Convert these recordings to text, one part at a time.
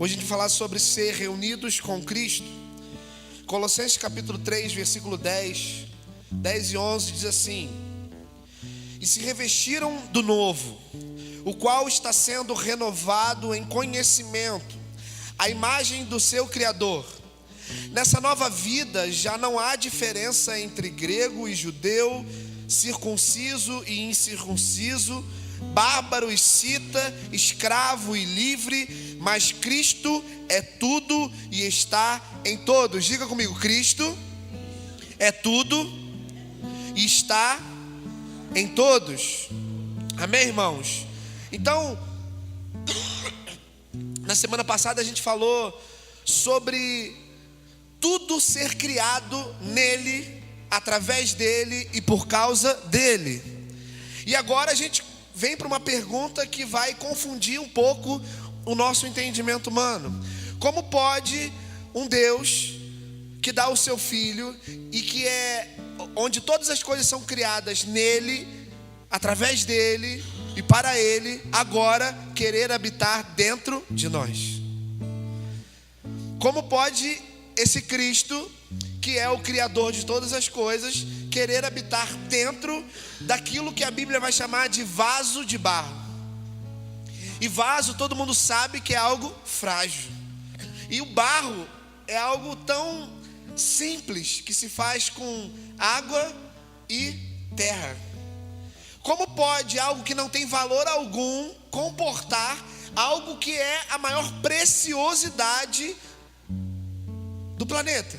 Hoje a gente vai falar sobre ser reunidos com Cristo. Colossenses capítulo 3, versículo 10 e 11 diz assim: e se revestiram do novo, o qual está sendo renovado em conhecimento, a imagem do seu Criador. Nessa nova vida já não há diferença entre grego e judeu, circunciso e incircunciso, bárbaro e cita, escravo e livre, mas Cristo é tudo e está em todos. Diga comigo: Cristo é tudo e está em todos. Amém, irmãos? Então, na semana passada a gente falou sobre tudo ser criado nele, através dele e por causa dele. E agora a gente vem para uma pergunta que vai confundir um pouco o nosso entendimento humano. Como pode um Deus que dá o seu Filho e que é onde todas as coisas são criadas nele, através dele e para ele, agora querer habitar dentro de nós? Como pode esse Cristo, que é o Criador de todas as coisas, querer habitar dentro daquilo que a Bíblia vai chamar de vaso de barro? E vaso, todo mundo sabe que é algo frágil. E o barro é algo tão simples, que se faz com água e terra. Como pode algo que não tem valor algum comportar algo que é a maior preciosidade do planeta?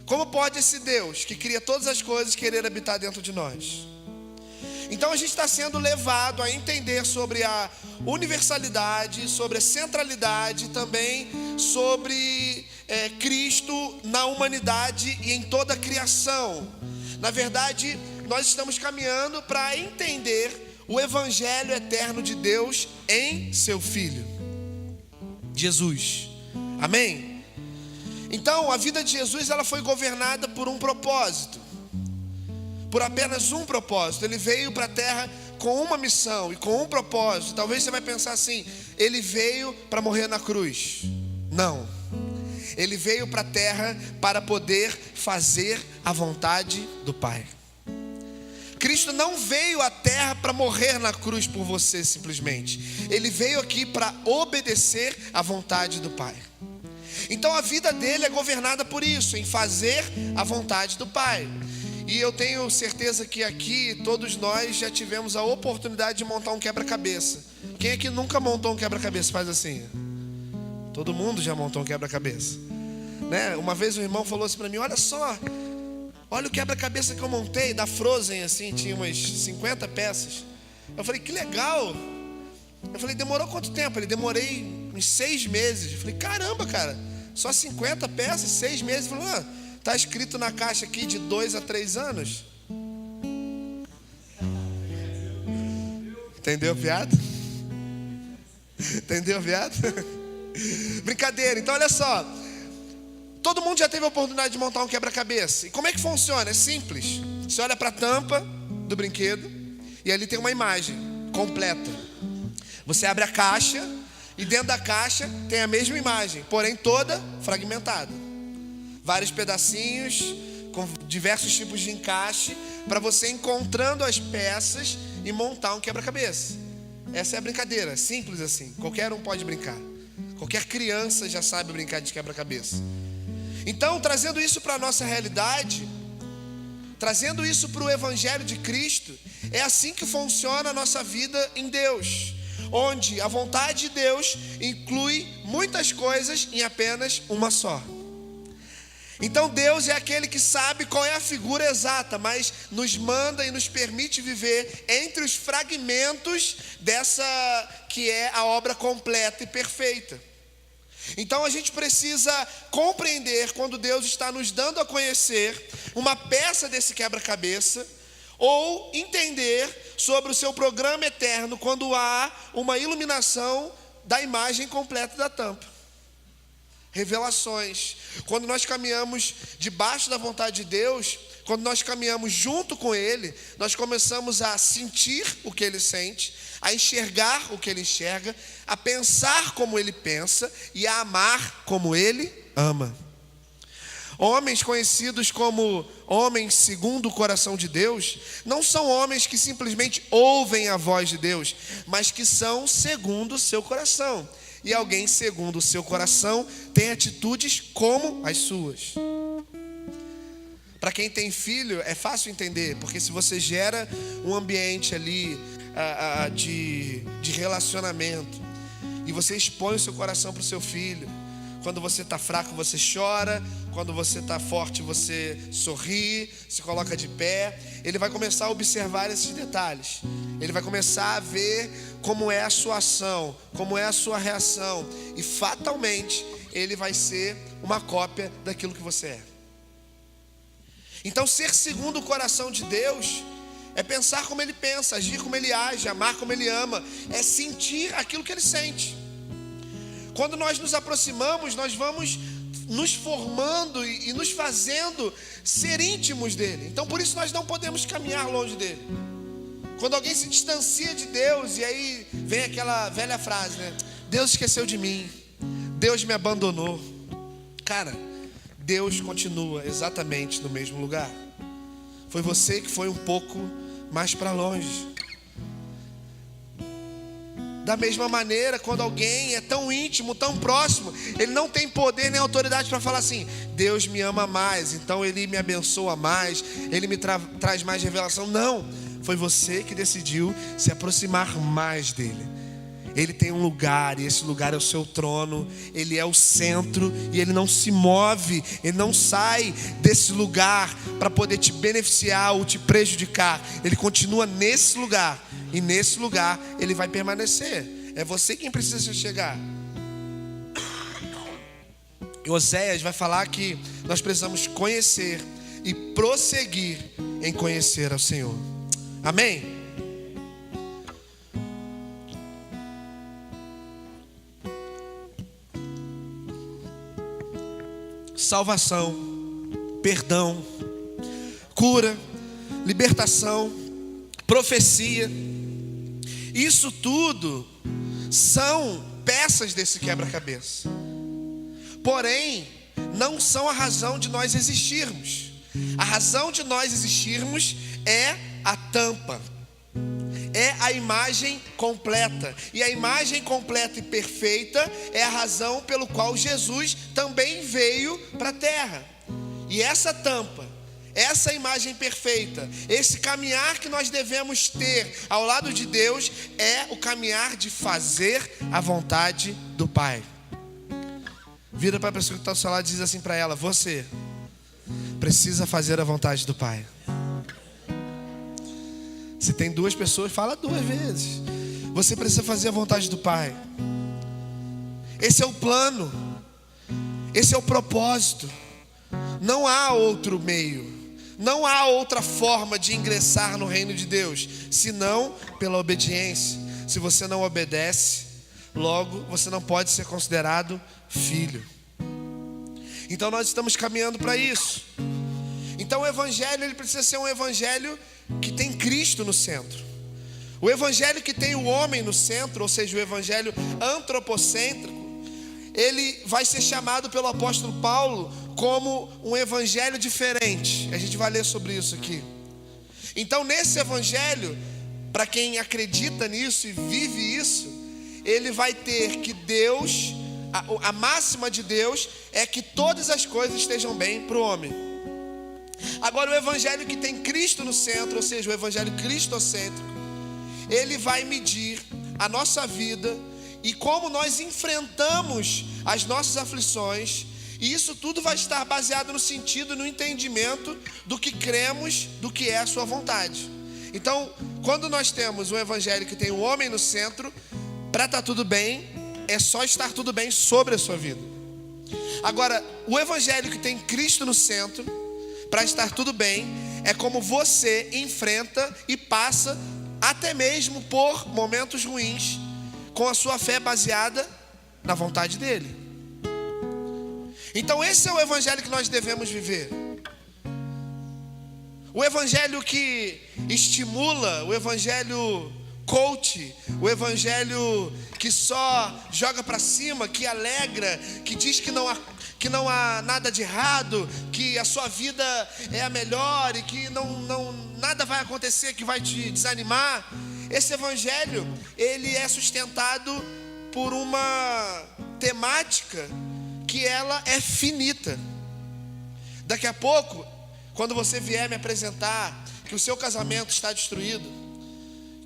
Como pode esse Deus que cria todas as coisas querer habitar dentro de nós? Então a gente está sendo levado a entender sobre a universalidade, sobre a centralidade, também sobre Cristo na humanidade e em toda a criação. Na verdade, nós estamos caminhando para entender o Evangelho eterno de Deus em seu Filho, Jesus. Amém? Então, a vida de Jesus, ela foi governada por um propósito, por apenas um propósito. Ele veio para a terra com uma missão e com um propósito. Talvez você vai pensar assim: ele veio para morrer na cruz. Não. Ele veio para a terra para poder fazer a vontade do Pai. Cristo não veio à terra para morrer na cruz por você simplesmente. Ele veio aqui para obedecer à vontade do Pai. Então a vida dele é governada por isso, em fazer a vontade do Pai. E eu tenho certeza que aqui todos nós já tivemos a oportunidade de montar um quebra-cabeça. Quem aqui nunca montou um quebra-cabeça? Faz assim. Todo mundo já montou um quebra-cabeça, né? Uma vez um irmão falou assim para mim: olha só, olha o quebra-cabeça que eu montei da Frozen, assim, tinha umas 50 peças. Eu falei: que legal. Eu falei: demorou quanto tempo? Ele: demorei uns 6 meses. Eu falei: caramba, cara, só 50 peças, 6 meses. Ele falou: tá escrito na caixa aqui de 2 a 3 anos. Entendeu a piada? Entendeu a piada? Brincadeira. Então olha só, todo mundo já teve a oportunidade de montar um quebra-cabeça. E como é que funciona? É simples. Você olha para a tampa do brinquedo e ali tem uma imagem completa. Você abre a caixa e dentro da caixa tem a mesma imagem, porém toda fragmentada. Vários pedacinhos com diversos tipos de encaixe para você encontrando as peças e montar um quebra-cabeça. Essa é a brincadeira, simples assim. Qualquer um pode brincar. Qualquer criança já sabe brincar de quebra-cabeça. Então, trazendo isso para a nossa realidade, trazendo isso para o Evangelho de Cristo, é assim que funciona a nossa vida em Deus, onde a vontade de Deus inclui muitas coisas em apenas uma só. Então Deus é aquele que sabe qual é a figura exata, mas nos manda e nos permite viver entre os fragmentos dessa que é a obra completa e perfeita. Então a gente precisa compreender quando Deus está nos dando a conhecer uma peça desse quebra-cabeça, ou entender sobre o seu programa eterno quando há uma iluminação da imagem completa da tampa. Revelações. Quando nós caminhamos debaixo da vontade de Deus, quando nós caminhamos junto com Ele, nós começamos a sentir o que Ele sente, a enxergar o que Ele enxerga, a pensar como Ele pensa e a amar como Ele ama. Homens conhecidos como homens segundo o coração de Deus, não são homens que simplesmente ouvem a voz de Deus, mas que são segundo o seu coração. E alguém segundo o seu coração tem atitudes como as suas. Para quem tem filho, é fácil entender, porque se você gera um ambiente ali de relacionamento, e você expõe o seu coração para o seu filho, quando você está fraco você chora, quando você está forte você sorri, se coloca de pé, ele vai começar a observar esses detalhes, ele vai começar a ver como é a sua ação, como é a sua reação, e fatalmente ele vai ser uma cópia daquilo que você é. Então, ser segundo o coração de Deus é pensar como Ele pensa, agir como Ele age, amar como Ele ama, é sentir aquilo que Ele sente. Quando nós nos aproximamos, nós vamos nos formando e nos fazendo ser íntimos dEle. Então, por isso nós não podemos caminhar longe dEle. Quando alguém se distancia de Deus, e aí vem aquela velha frase, né? Deus esqueceu de mim, Deus me abandonou. Cara, Deus continua exatamente no mesmo lugar. Foi você que foi um pouco mais para longe. Da mesma maneira, quando alguém é tão íntimo, tão próximo, ele não tem poder nem autoridade para falar assim: Deus me ama mais, então Ele me abençoa mais, Ele me traz mais revelação. Não, foi você que decidiu se aproximar mais dEle. Ele tem um lugar, e esse lugar é o seu trono. Ele é o centro, e Ele não se move, Ele não sai desse lugar para poder te beneficiar ou te prejudicar. Ele continua nesse lugar, e nesse lugar Ele vai permanecer. É você quem precisa chegar. E Oséias vai falar que nós precisamos conhecer e prosseguir em conhecer ao Senhor. Amém? Salvação, perdão, cura, libertação, profecia, isso tudo são peças desse quebra-cabeça. Porém, não são a razão de nós existirmos. A razão de nós existirmos é a tampa, é a imagem completa. E a imagem completa e perfeita é a razão pelo qual Jesus também veio para a terra. E essa tampa, essa imagem perfeita, esse caminhar que nós devemos ter ao lado de Deus é o caminhar de fazer a vontade do Pai. Vira para a pessoa que está ao seu lado e diz assim para ela: você precisa fazer a vontade do Pai. Se tem duas pessoas, fala duas vezes. Você precisa fazer a vontade do Pai. Esse é o plano, esse é o propósito. Não há outro meio, não há outra forma de ingressar no reino de Deus, senão pela obediência. Se você não obedece, logo você não pode ser considerado filho. Então nós estamos caminhando para isso. Então o evangelho, ele precisa ser um evangelho que tem Cristo no centro. O evangelho que tem o homem no centro, ou seja, o evangelho antropocêntrico, ele vai ser chamado pelo apóstolo Paulo como um evangelho diferente. A gente vai ler sobre isso aqui. Então nesse evangelho, para quem acredita nisso e vive isso, ele vai ter que Deus, a máxima de Deus é que todas as coisas estejam bem para o homem. Agora o evangelho que tem Cristo no centro, ou seja, o evangelho cristocêntrico, ele vai medir a nossa vida e como nós enfrentamos as nossas aflições. E isso tudo vai estar baseado no sentido e no entendimento do que cremos, do que é a sua vontade. Então, quando nós temos um evangelho que tem o homem no centro, para estar tudo bem, é só estar tudo bem sobre a sua vida. Agora, o evangelho que tem Cristo no centro, para estar tudo bem, é como você enfrenta e passa até mesmo por momentos ruins, com a sua fé baseada na vontade dele. Então esse é o evangelho que nós devemos viver. O evangelho que estimula, o evangelho coach, o evangelho que só joga para cima, que alegra, que diz que não há nada de errado, que a sua vida é a melhor e que nada vai acontecer que vai te desanimar. Esse evangelho, ele é sustentado por uma temática que ela é finita. Daqui a pouco, quando você vier me apresentar que o seu casamento está destruído,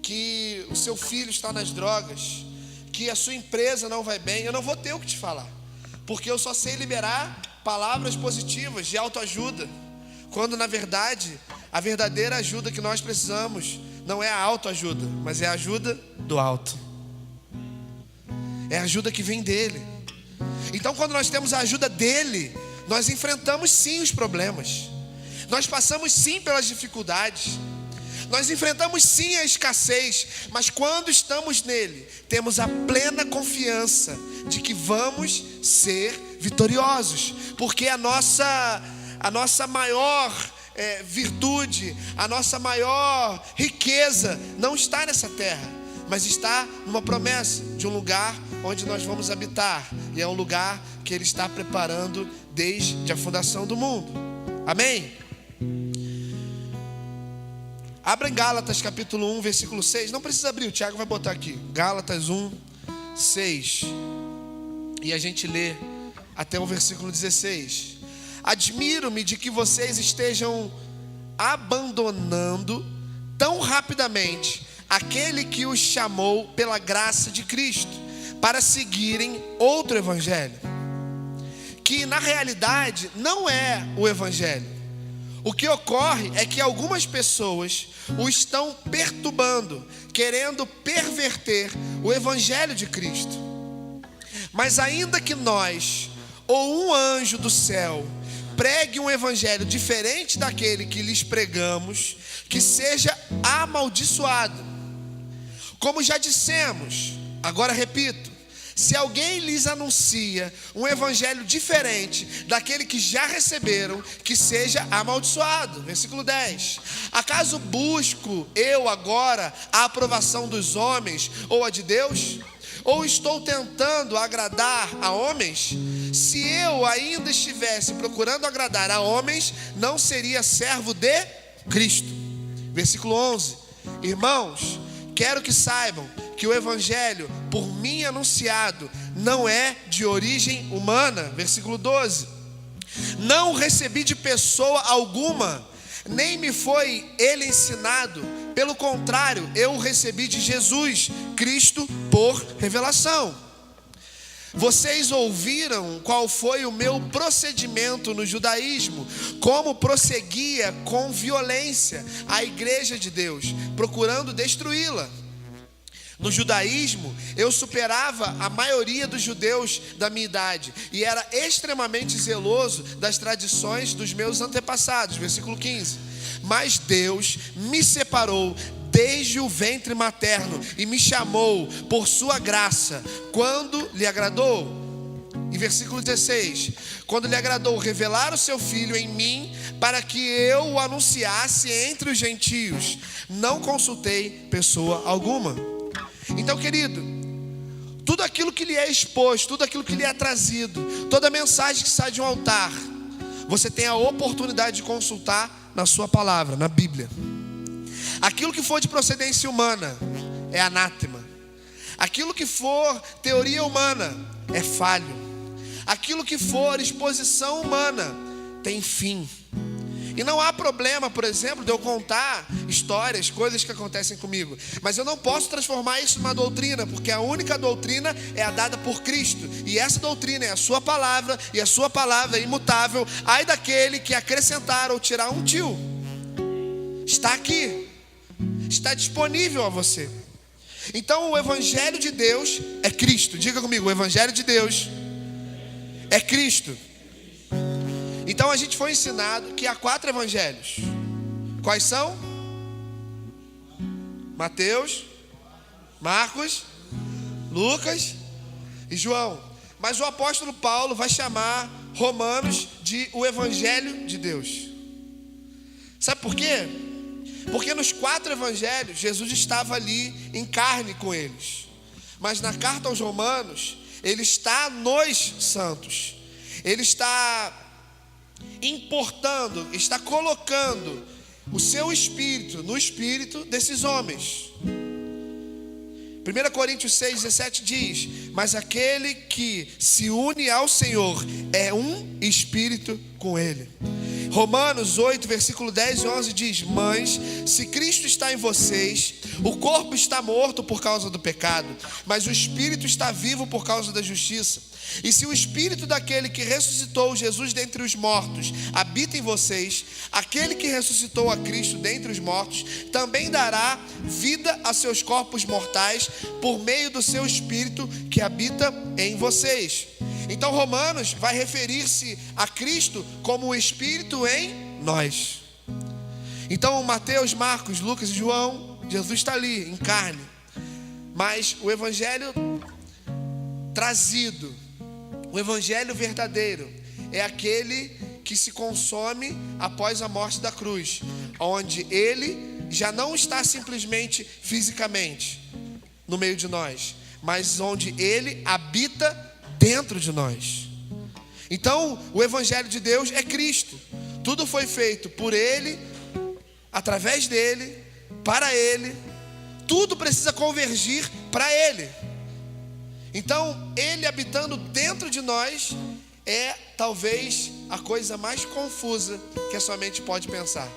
que o seu filho está nas drogas, que a sua empresa não vai bem, eu não vou ter o que te falar, porque eu só sei liberar palavras positivas de autoajuda, quando na verdade a verdadeira ajuda que nós precisamos não é a autoajuda, mas é a ajuda do alto, é a ajuda que vem dele. Então, quando nós temos a ajuda dele, nós enfrentamos sim os problemas, nós passamos sim pelas dificuldades, nós enfrentamos sim a escassez, mas quando estamos nele, temos a plena confiança de que vamos ser vitoriosos, porque a nossa maior virtude, a nossa maior riqueza não está nessa terra, mas está numa promessa de um lugar onde nós vamos habitar, e é um lugar que ele está preparando desde a fundação do mundo. Amém? Abra em Gálatas capítulo 1, versículo 6. Não precisa abrir, o Tiago vai botar aqui. Gálatas 1, 6. E a gente lê até o versículo 16. Admiro-me de que vocês estejam abandonando tão rapidamente aquele que os chamou pela graça de Cristo, para seguirem outro evangelho, que na realidade não é o evangelho. O que ocorre é que algumas pessoas o estão perturbando, querendo perverter o evangelho de Cristo. Mas ainda que nós, ou um anjo do céu, pregue um evangelho diferente daquele que lhes pregamos, que seja amaldiçoado. Como já dissemos, agora repito, se alguém lhes anuncia um evangelho diferente daquele que já receberam, que seja amaldiçoado. Versículo 10. Acaso busco eu agora a aprovação dos homens ou a de Deus? Ou estou tentando agradar a homens? Se eu ainda estivesse procurando agradar a homens, não seria servo de Cristo. Versículo 11. Irmãos, quero que saibam que o evangelho por mim anunciado não é de origem humana. Versículo 12. Não recebi de pessoa alguma, nem me foi ele ensinado. Pelo contrário, eu o recebi de Jesus Cristo por revelação. Vocês ouviram qual foi o meu procedimento no judaísmo, como prosseguia com violência a igreja de Deus, procurando destruí-la. No judaísmo, eu superava a maioria dos judeus da minha idade e era extremamente zeloso das tradições dos meus antepassados. Versículo 15. Mas Deus me separou desde o ventre materno e me chamou por sua graça, quando lhe agradou. E versículo 16. Quando lhe agradou revelar o seu Filho em mim, para que eu o anunciasse entre os gentios, não consultei pessoa alguma. Então, querido, tudo aquilo que lhe é exposto, tudo aquilo que lhe é trazido, toda mensagem que sai de um altar, você tem a oportunidade de consultar na sua palavra, na Bíblia. Aquilo que for de procedência humana é anátema. Aquilo que for teoria humana é falho. Aquilo que for exposição humana tem fim. E não há problema, por exemplo, de eu contar histórias, coisas que acontecem comigo, mas eu não posso transformar isso numa doutrina, porque a única doutrina é a dada por Cristo, e essa doutrina é a sua palavra, e a sua palavra é imutável. Ai daquele que acrescentar ou tirar um tio. Está aqui, está disponível a você. Então o evangelho de Deus é Cristo. Diga comigo, o evangelho de Deus é Cristo. Então a gente foi ensinado que há 4 evangelhos. Quais são? Mateus, Marcos, Lucas e João. Mas o apóstolo Paulo vai chamar Romanos de o evangelho de Deus. Sabe por quê? Porque nos 4 evangelhos, Jesus estava ali em carne com eles. Mas na carta aos Romanos, ele está nos santos. Ele está importando, está colocando o seu espírito no espírito desses homens. 1 Coríntios 6,17 diz: mas aquele que se une ao Senhor é um espírito com ele. Romanos 8, versículo 10 e 11 diz: mas se Cristo está em vocês, o corpo está morto por causa do pecado, mas o espírito está vivo por causa da justiça. E se o espírito daquele que ressuscitou Jesus dentre os mortos habita em vocês, aquele que ressuscitou a Cristo dentre os mortos também dará vida a seus corpos mortais por meio do seu espírito que habita em vocês. Então Romanos vai referir-se a Cristo como o Espírito em nós. Então Mateus, Marcos, Lucas e João, Jesus está ali em carne. Mas o evangelho trazido, o evangelho verdadeiro, é aquele que se consome após a morte da cruz, onde ele já não está simplesmente fisicamente no meio de nós, mas onde ele habita dentro de nós. Então, o evangelho de Deus é Cristo. Tudo foi feito por ele, através dele, para ele. Tudo precisa convergir para ele. Então, ele habitando dentro de nós é talvez a coisa mais confusa que a sua mente pode pensar.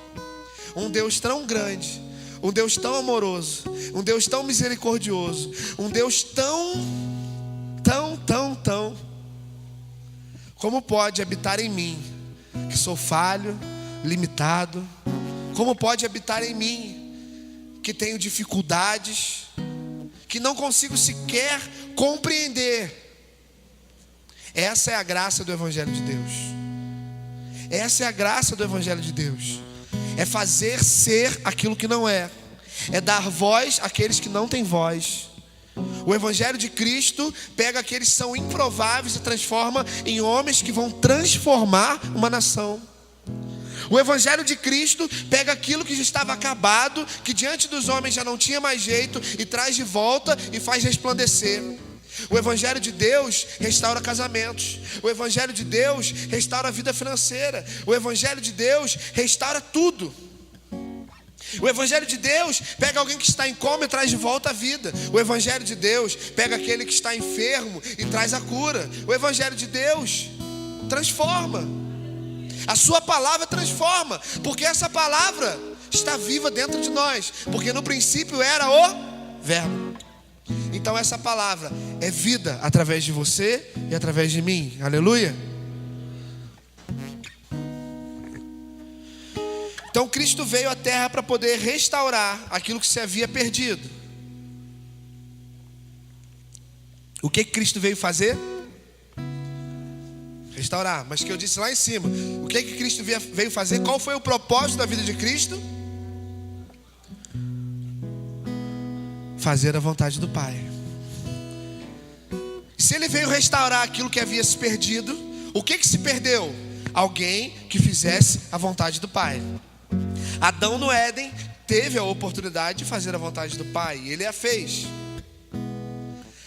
Um Deus tão grande, um Deus tão amoroso, um Deus tão misericordioso, um Deus tão, como pode habitar em mim, que sou falho, limitado? Como pode habitar em mim, que tenho dificuldades, que não consigo sequer compreender? Essa é a graça do Evangelho de Deus. Essa é a graça do Evangelho de Deus. É fazer ser aquilo que não é. É dar voz àqueles que não têm voz. O Evangelho de Cristo pega aqueles que são improváveis e transforma em homens que vão transformar uma nação. O Evangelho de Cristo pega aquilo que já estava acabado, que diante dos homens já não tinha mais jeito, e traz de volta e faz resplandecer. O Evangelho de Deus restaura casamentos. O Evangelho de Deus restaura a vida financeira. O Evangelho de Deus restaura tudo. O Evangelho de Deus pega alguém que está em coma e traz de volta a vida. O Evangelho de Deus pega aquele que está enfermo e traz a cura. O Evangelho de Deus transforma. A sua palavra transforma, porque essa palavra está viva dentro de nós. Porque no princípio era o Verbo. Então essa palavra é vida através de você e através de mim. Aleluia. Então Cristo veio à terra para poder restaurar aquilo que se havia perdido. O que Cristo veio fazer? Restaurar. Mas que eu disse lá em cima, o que Cristo veio fazer? Qual foi o propósito da vida de Cristo? Fazer a vontade do Pai. Se ele veio restaurar aquilo que havia se perdido, o que se perdeu? Alguém que fizesse a vontade do Pai. Adão no Éden teve a oportunidade de fazer a vontade do Pai, e ele a fez.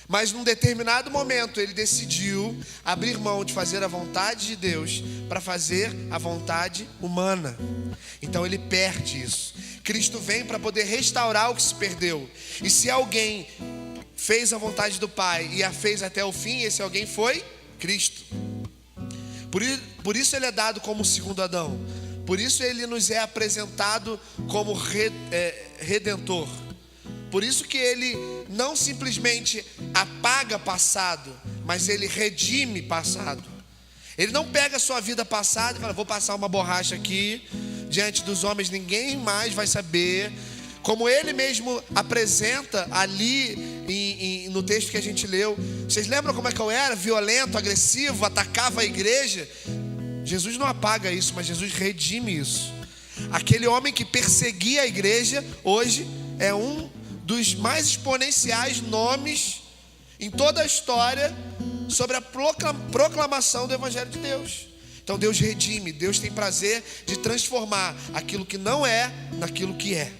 Mas num determinado momento ele decidiu abrir mão de fazer a vontade de Deus para fazer a vontade humana. Então ele perde isso. Cristo vem para poder restaurar o que se perdeu. E se alguém fez a vontade do Pai e a fez até o fim, esse alguém foi Cristo. Por isso ele é dado como o segundo Adão. Por isso ele nos é apresentado como redentor. Por isso que ele não simplesmente apaga passado, mas ele redime passado. Ele não pega a sua vida passada e fala: vou passar uma borracha aqui diante dos homens, ninguém mais vai saber. Como ele mesmo apresenta ali no texto que a gente leu. Vocês lembram como é que eu era? Violento, agressivo, atacava a igreja. Jesus não apaga isso, mas Jesus redime isso. Aquele homem que perseguia a igreja, hoje é um dos mais exponenciais nomes em toda a história sobre a proclamação do Evangelho de Deus. Então Deus redime, Deus tem prazer de transformar aquilo que não é naquilo que é.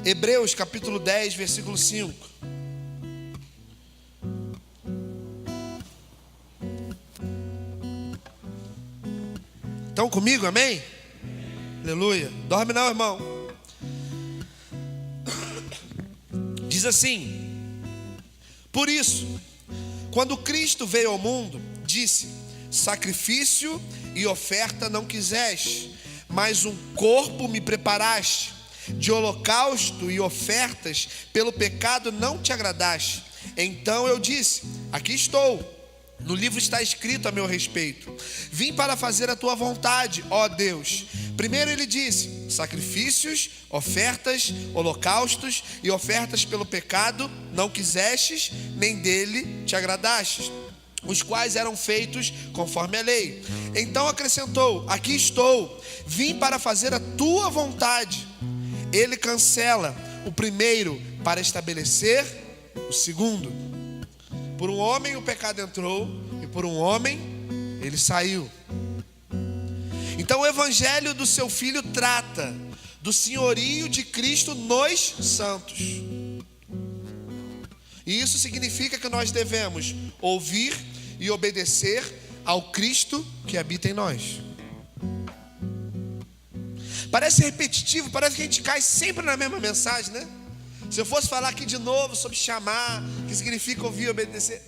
Hebreus capítulo 10, versículo 5. Estão comigo, amém? Aleluia. Dorme não, irmão. Diz assim: por isso, quando Cristo veio ao mundo, disse: sacrifício e oferta não quiseste, mas um corpo me preparaste. De holocausto e ofertas pelo pecado não te agradaste. Então eu disse: aqui estou, no livro está escrito a meu respeito. Vim para fazer a tua vontade, ó Deus. Primeiro ele disse: sacrifícios, ofertas, holocaustos e ofertas pelo pecado não quisestes, nem dele te agradastes, os quais eram feitos conforme a lei. Então acrescentou: aqui estou, vim para fazer a tua vontade. Ele cancela o primeiro para estabelecer o segundo. Por um homem o pecado entrou, e por um homem ele saiu. Então o evangelho do seu Filho trata do senhorio de Cristo nos santos. E isso significa que nós devemos ouvir e obedecer ao Cristo que habita em nós. Parece repetitivo, parece que a gente cai sempre na mesma mensagem, né? Se eu fosse falar aqui de novo sobre chamar, que significa ouvir e obedecer,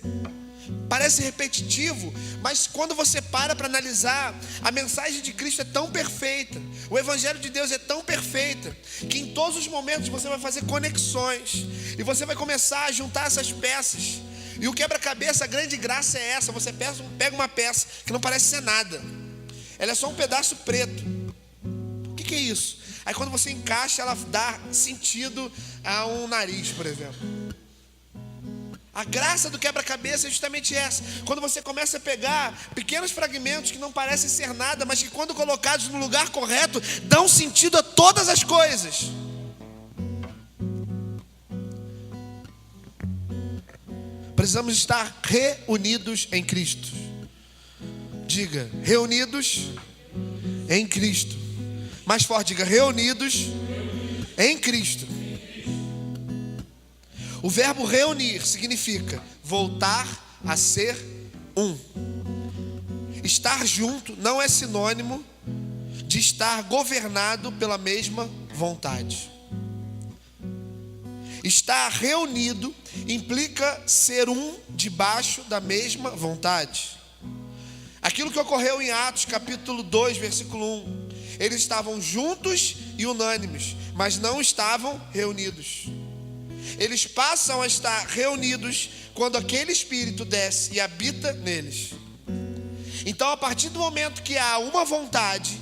parece repetitivo, mas quando você para analisar, a mensagem de Cristo é tão perfeita, o evangelho de Deus é tão perfeita, que em todos os momentos você vai fazer conexões, e você vai começar a juntar essas peças. E o quebra-cabeça, a grande graça é essa: você pega uma peça que não parece ser nada, ela é só um pedaço preto. O que é isso? Aí quando você encaixa, ela dá sentido a um nariz, por exemplo. A graça do quebra-cabeça é justamente essa: quando você começa a pegar pequenos fragmentos que não parecem ser nada, mas que quando colocados no lugar correto, dão sentido a todas as coisas. Precisamos estar reunidos em Cristo. Diga: reunidos em Cristo. Mais forte, diga: reunidos em Cristo. O verbo reunir significa voltar a ser um. Estar junto não é sinônimo de estar governado pela mesma vontade. Estar reunido implica ser um debaixo da mesma vontade. Aquilo que ocorreu em Atos capítulo 2, versículo 1. Eles estavam juntos e unânimes, mas não estavam reunidos. Eles passam a estar reunidos quando aquele Espírito desce e habita neles. Então, a partir do momento que há uma vontade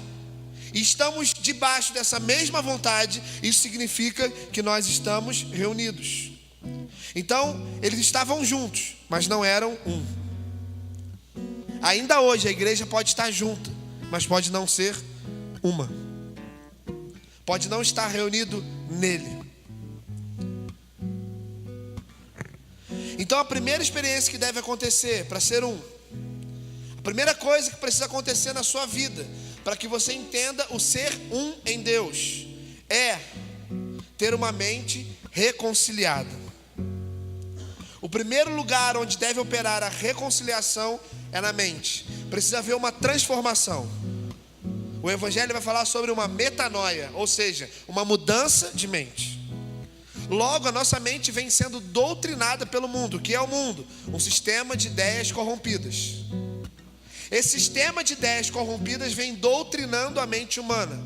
e estamos debaixo dessa mesma vontade, isso significa que nós estamos reunidos. Então, eles estavam juntos, mas não eram um. Ainda hoje a igreja pode estar junta, mas pode não ser uma. Pode não estar reunido nele. Então a primeira experiência que deve acontecer para ser um, a primeira coisa que precisa acontecer na sua vida, para que você entenda o ser um em Deus, é ter uma mente reconciliada. O primeiro lugar onde deve operar a reconciliação é na mente. Precisa haver uma transformação. O evangelho vai falar sobre uma metanoia, ou seja, uma mudança de mente. Logo, a nossa mente vem sendo doutrinada pelo mundo. O que é o mundo? Um sistema de ideias corrompidas. Esse sistema de ideias corrompidas vem doutrinando a mente humana,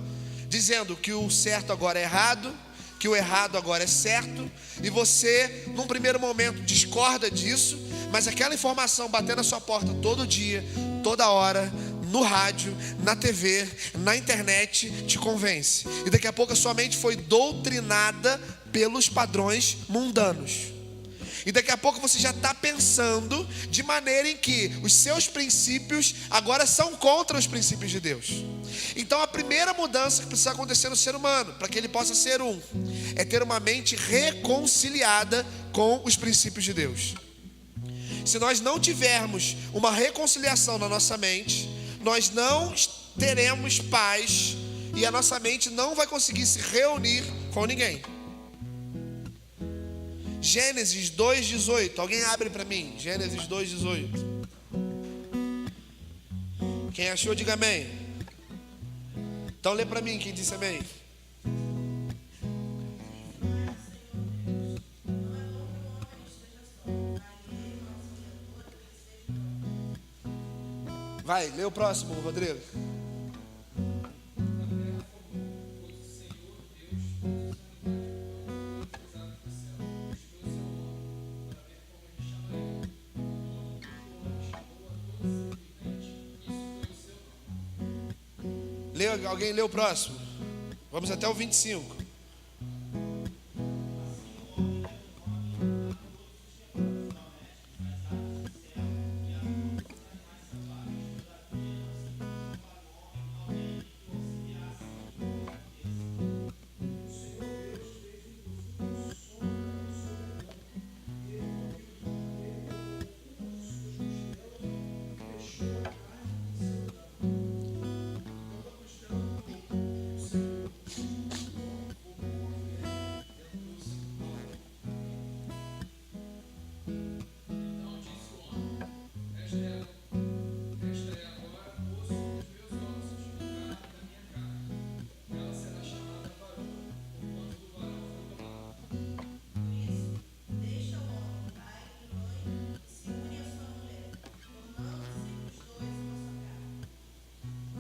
dizendo que o certo agora é errado, que o errado agora é certo, e você, num primeiro momento, discorda disso, mas aquela informação batendo na sua porta todo dia, toda hora, no rádio, na TV, na internet, te convence. E daqui a pouco a sua mente foi doutrinada pelos padrões mundanos. E daqui a pouco você já está pensando de maneira em que os seus princípios agora são contra os princípios de Deus. Então a primeira mudança que precisa acontecer no ser humano, para que ele possa ser um, é ter uma mente reconciliada com os princípios de Deus. Se nós não tivermos uma reconciliação na nossa mente, nós não teremos paz e a nossa mente não vai conseguir se reunir com ninguém. Gênesis 2:18. Alguém abre para mim? Gênesis 2:18. Quem achou, diga amém. Então lê para mim quem disse amém. Vai, lê o próximo, Rodrigo. Alguém lê o próximo? Vamos até o 25.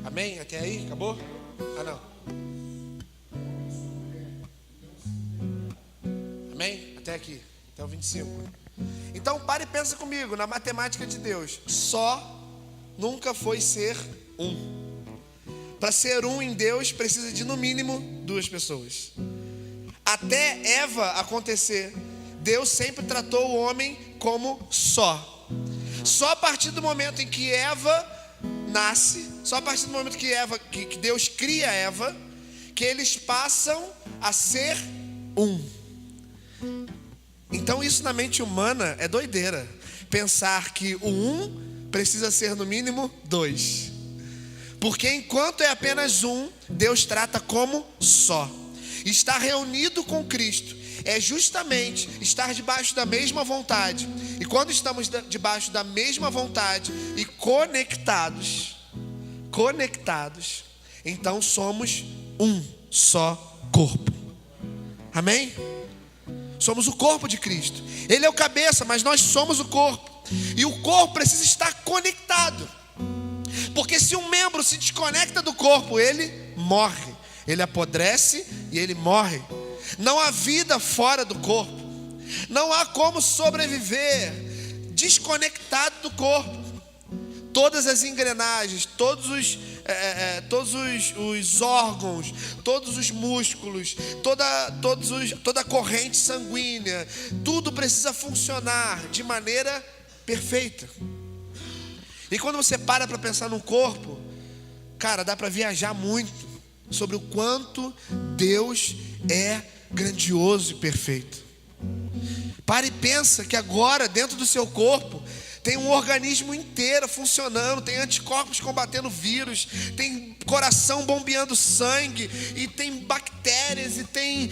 Amém? Até aí? Acabou? Ah, não. Amém? Até aqui. Até o 25. Então, pare e pensa comigo na matemática de Deus. Só nunca foi ser um. Para ser um em Deus, precisa de no mínimo 2 pessoas. Até Eva acontecer, Deus sempre tratou o homem como só. Só a partir do momento em que Eva nasce, só a partir do momento que Deus cria Eva, que eles passam a ser um. Então isso na mente humana é doideira. Pensar que o um precisa ser no mínimo 2. Porque enquanto é apenas um, Deus trata como só. Estar reunido com Cristo é justamente estar debaixo da mesma vontade. E quando estamos debaixo da mesma vontade e conectados, então somos um só corpo. Amém? Somos o corpo de Cristo. Ele é o cabeça, mas nós somos o corpo. E o corpo precisa estar conectado. Porque se um membro se desconecta do corpo, ele morre. Ele apodrece e ele morre. Não há vida fora do corpo. Não há como sobreviver desconectado do corpo. Todas as engrenagens, todos os órgãos, todos os músculos, toda a corrente sanguínea, tudo precisa funcionar de maneira perfeita. E quando você para pensar no corpo, cara, dá para viajar muito sobre o quanto Deus é grandioso e perfeito. Pare e pensa que agora dentro do seu corpo tem um organismo inteiro funcionando, tem anticorpos combatendo vírus, tem coração bombeando sangue, e tem bactérias, e tem,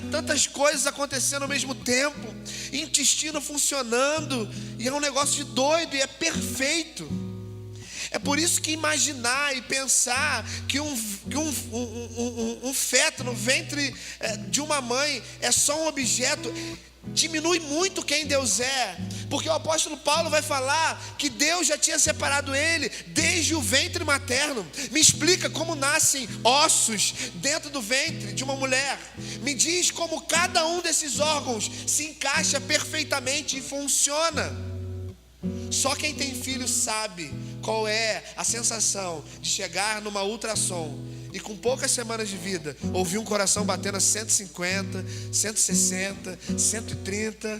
tantas coisas acontecendo ao mesmo tempo, intestino funcionando, e é um negócio de doido, e é perfeito. É por isso que imaginar e pensar que um feto no ventre de uma mãe é só um objeto, diminui muito quem Deus é. Porque o apóstolo Paulo vai falar que Deus já tinha separado ele desde o ventre materno. Me explica como nascem ossos dentro do ventre de uma mulher. Me diz como cada um desses órgãos se encaixa perfeitamente e funciona. Só quem tem filho sabe qual é a sensação de chegar numa ultrassom e com poucas semanas de vida ouvir um coração batendo a 150, 160, 130.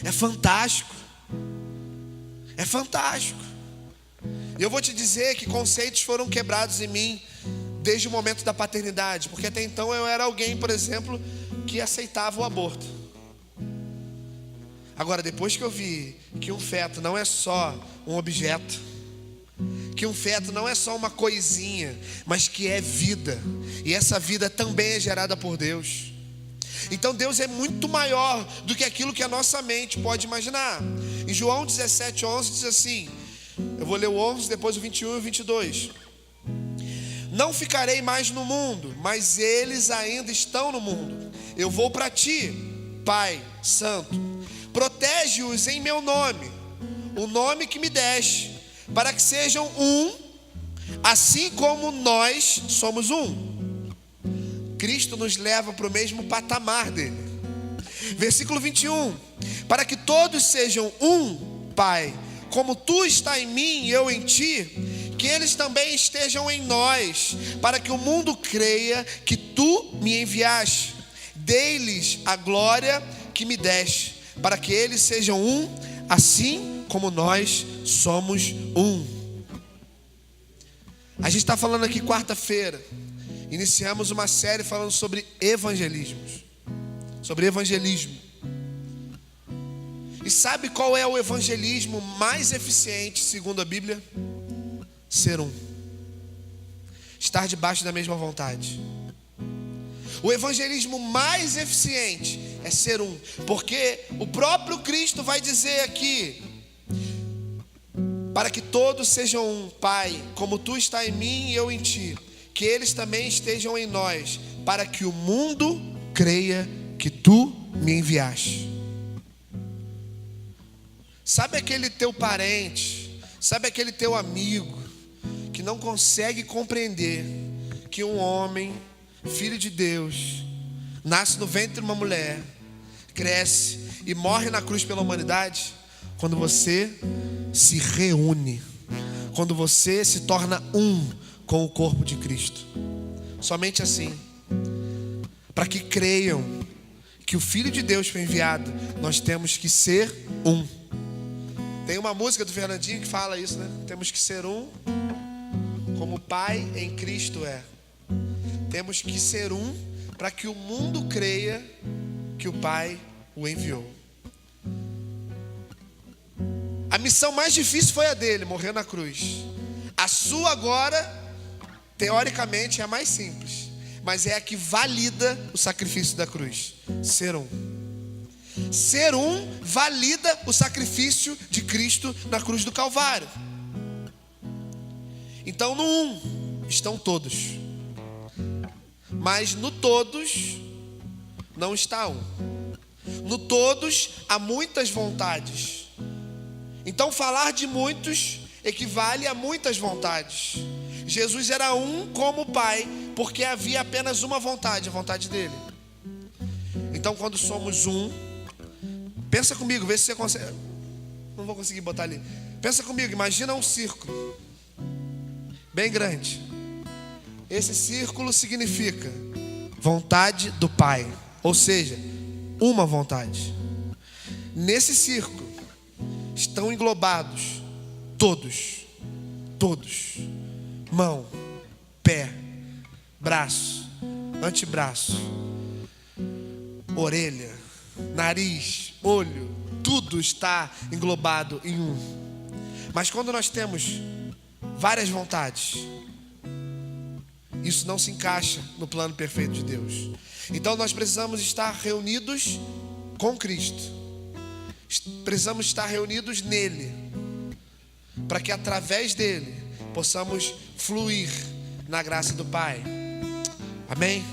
É fantástico. É fantástico. E eu vou te dizer que conceitos foram quebrados em mim desde o momento da paternidade, porque até então eu era alguém, por exemplo, que aceitava o aborto. Agora, depois que eu vi que um feto não é só um objeto, que um feto não é só uma coisinha, mas que é vida, e essa vida também é gerada por Deus. Então Deus é muito maior do que aquilo que a nossa mente pode imaginar. Em João 17:11 diz assim, eu vou ler o 11, depois o 21 e o 22. Não ficarei mais no mundo, mas eles ainda estão no mundo. Eu vou para ti, Pai Santo. Protege-os em meu nome, o nome que me deste, para que sejam um, assim como nós somos um. Cristo nos leva para o mesmo patamar dele. Versículo 21. Para que todos sejam um, Pai, como tu está em mim e eu em ti, que eles também estejam em nós, para que o mundo creia que tu me enviaste. Dei-lhes a glória que me deste, para que eles sejam um, assim como nós somos um. A gente está falando aqui quarta-feira. Iniciamos uma série falando sobre evangelismos. Sobre evangelismo. E sabe qual é o evangelismo mais eficiente, segundo a Bíblia? Ser um. Estar debaixo da mesma vontade. O evangelismo mais eficiente é ser um. Porque o próprio Cristo vai dizer aqui: para que todos sejam um, Pai, como tu está em mim e eu em ti, que eles também estejam em nós, para que o mundo creia que tu me enviaste. Sabe aquele teu parente, sabe aquele teu amigo, que não consegue compreender que um homem, filho de Deus, nasce no ventre de uma mulher, cresce e morre na cruz pela humanidade? Quando você se reúne, quando você se torna um com o corpo de Cristo. Somente assim, para que creiam que o Filho de Deus foi enviado, nós temos que ser um. Tem uma música do Fernandinho que fala isso, né? Temos que ser um como o Pai em Cristo é. Temos que ser um para que o mundo creia que o Pai o enviou. A missão mais difícil foi a dele, morrer na cruz. A sua agora, teoricamente, é a mais simples, mas é a que valida o sacrifício da cruz. Ser um. Ser um valida o sacrifício de Cristo na cruz do Calvário. Então no um estão todos, mas no todos não está um. No todos há muitas vontades. Então falar de muitos equivale a muitas vontades. Jesus era um como o Pai, porque havia apenas uma vontade, a vontade dele. Então quando somos um, pensa comigo, vê se você consegue. Não vou conseguir botar ali. Pensa comigo, imagina um círculo bem grande. Esse círculo significa vontade do Pai, ou seja, uma vontade. Nesse círculo estão englobados todos, mão, pé, braço, antebraço, orelha, nariz, olho, tudo está englobado em um. Mas quando nós temos várias vontades, isso não se encaixa no plano perfeito de Deus. Então nós precisamos estar reunidos com Cristo. Precisamos estar reunidos nele, para que através dele possamos fluir na graça do Pai. Amém?